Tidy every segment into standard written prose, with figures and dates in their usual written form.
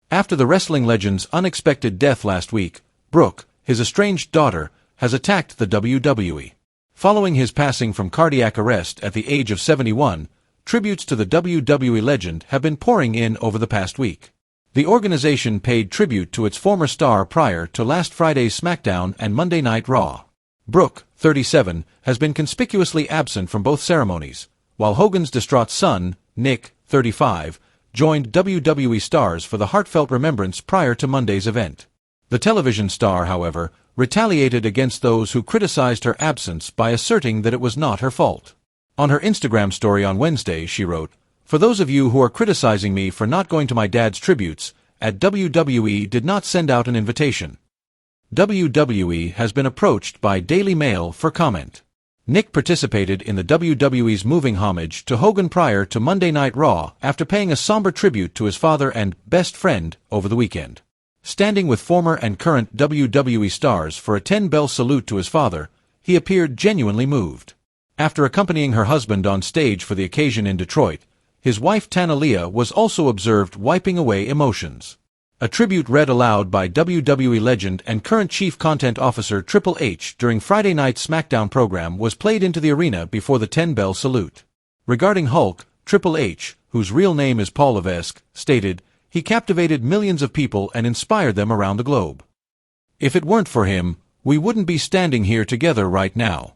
After the wrestling legend's unexpected death last week, Brooke, his estranged daughter, has attacked the WWE. Following his passing from cardiac arrest at the age of 71, tributes to the WWE legend have been pouring in over the past week. The organization paid tribute to its former star prior to last Friday's SmackDown and Monday Night Raw. Brooke, 37, has been conspicuously absent from both ceremonies, while Hogan's distraught son, Nick, 35, joined WWE stars for the heartfelt remembrance prior to Monday's event. The television star, however, retaliated against those who criticized her absence by asserting that it was not her fault. On her Instagram story on Wednesday, she wrote, "For those of you who are criticizing me for not going to my dad's tributes, at WWE did not send out an invitation. WWE has been approached by Daily Mail for comment." Nick participated in the WWE's moving homage to Hogan prior to Monday Night Raw after paying a somber tribute to his father and best friend over the weekend. Standing with former and current WWE stars for a 10-bell salute to his father, he appeared genuinely moved. After accompanying her husband on stage for the occasion in Detroit, his wife Tanalia was also observed wiping away emotions. A tribute read aloud by WWE legend and current Chief Content Officer Triple H during Friday night's SmackDown program was played into the arena before the 10-bell salute. Regarding Hulk, Triple H, whose real name is Paul Levesque, stated, "He captivated millions of people and inspired them around the globe. If it weren't for him, we wouldn't be standing here together right now."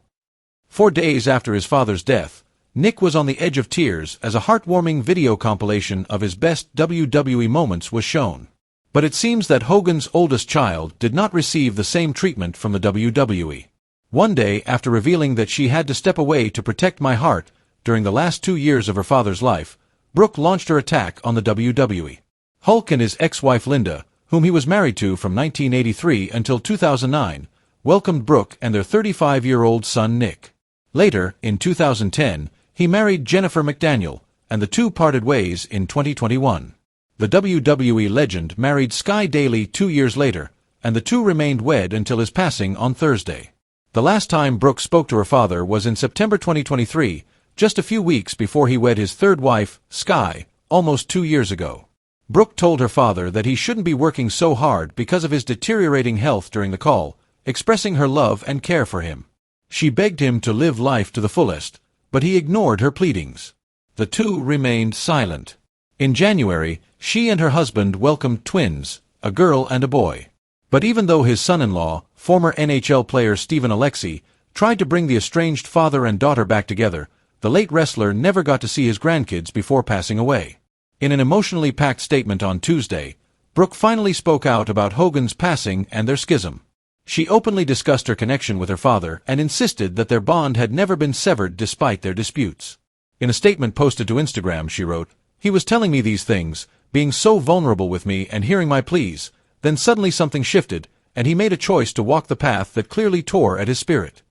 4 days after his father's death, Nick was on the edge of tears as a heartwarming video compilation of his best WWE moments was shown. But it seems that Hogan's oldest child did not receive the same treatment from the WWE. One day, after revealing that she had to step away to protect my heart during the last 2 years of her father's life, Brooke launched her attack on the WWE. Hulk and his ex-wife Linda, whom he was married to from 1983 until 2009, welcomed Brooke and their 35-year-old son Nick. Later, in 2010, he married Jennifer McDaniel, and the two parted ways in 2021. The WWE legend married Sky Daly 2 years later, and the two remained wed until his passing on Thursday. The last time Brooke spoke to her father was in September 2023, just a few weeks before he wed his third wife, Sky, almost 2 years ago. Brooke told her father that he shouldn't be working so hard because of his deteriorating health during the call, expressing her love and care for him. She begged him to live life to the fullest, but he ignored her pleadings. The two remained silent. In January, she and her husband welcomed twins, a girl and a boy. But even though his son-in-law, former NHL player Stephen Alexi, tried to bring the estranged father and daughter back together, the late wrestler never got to see his grandkids before passing away. In an emotionally packed statement on Tuesday, Brooke finally spoke out about Hogan's passing and their schism. She openly discussed her connection with her father and insisted that their bond had never been severed despite their disputes. In a statement posted to Instagram, she wrote, "He was telling me these things, being so vulnerable with me and hearing my pleas, then suddenly something shifted, and he made a choice to walk the path that clearly tore at his spirit.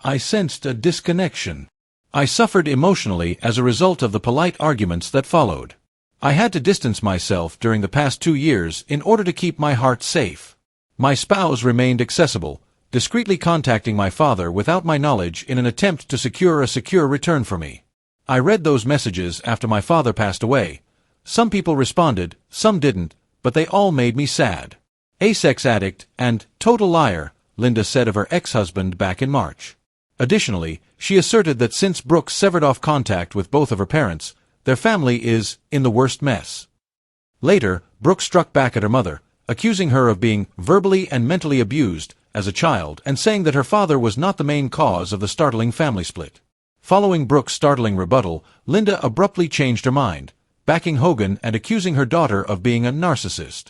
I sensed a disconnection. I suffered emotionally as a result of the polite arguments that followed. I had to distance myself during the past 2 years in order to keep my heart safe. My spouse remained accessible, discreetly contacting my father without my knowledge in an attempt to secure a secure return for me. I read those messages after my father passed away. Some people responded, some didn't, but they all made me sad. A sex addict and total liar," Linda said of her ex-husband back in March. Additionally, she asserted that since Brooke severed off contact with both of her parents, their family is in the worst mess. Later, Brooke struck back at her mother, accusing her of being verbally and mentally abused as a child and saying that her father was not the main cause of the startling family split. Following Brooke's startling rebuttal, Linda abruptly changed her mind, backing Hogan and accusing her daughter of being a narcissist.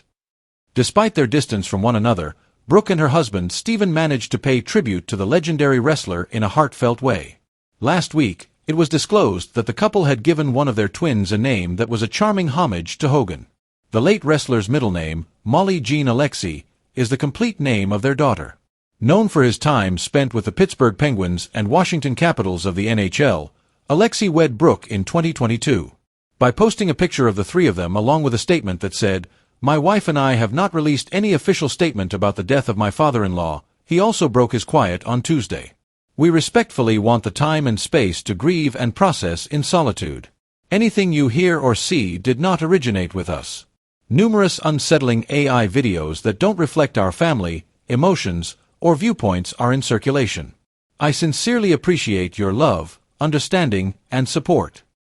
Despite their distance from one another, Brooke and her husband Stephen managed to pay tribute to the legendary wrestler in a heartfelt way. Last week, it was disclosed that the couple had given one of their twins a name that was a charming homage to Hogan. The late wrestler's middle name, Molly Jean Alexi, is the complete name of their daughter. Known for his time spent with the Pittsburgh Penguins and Washington Capitals of the NHL, Alexi wed Brooke in 2022. By posting a picture of the three of them along with a statement that said, "My wife and I have not released any official statement about the death of my father-in-law," he also broke his quiet on Tuesday. "We respectfully want the time and space to grieve and process in solitude. Anything you hear or see did not originate with us. Numerous unsettling AI videos that don't reflect our family, emotions, or viewpoints are in circulation. I sincerely appreciate your love, understanding, and support.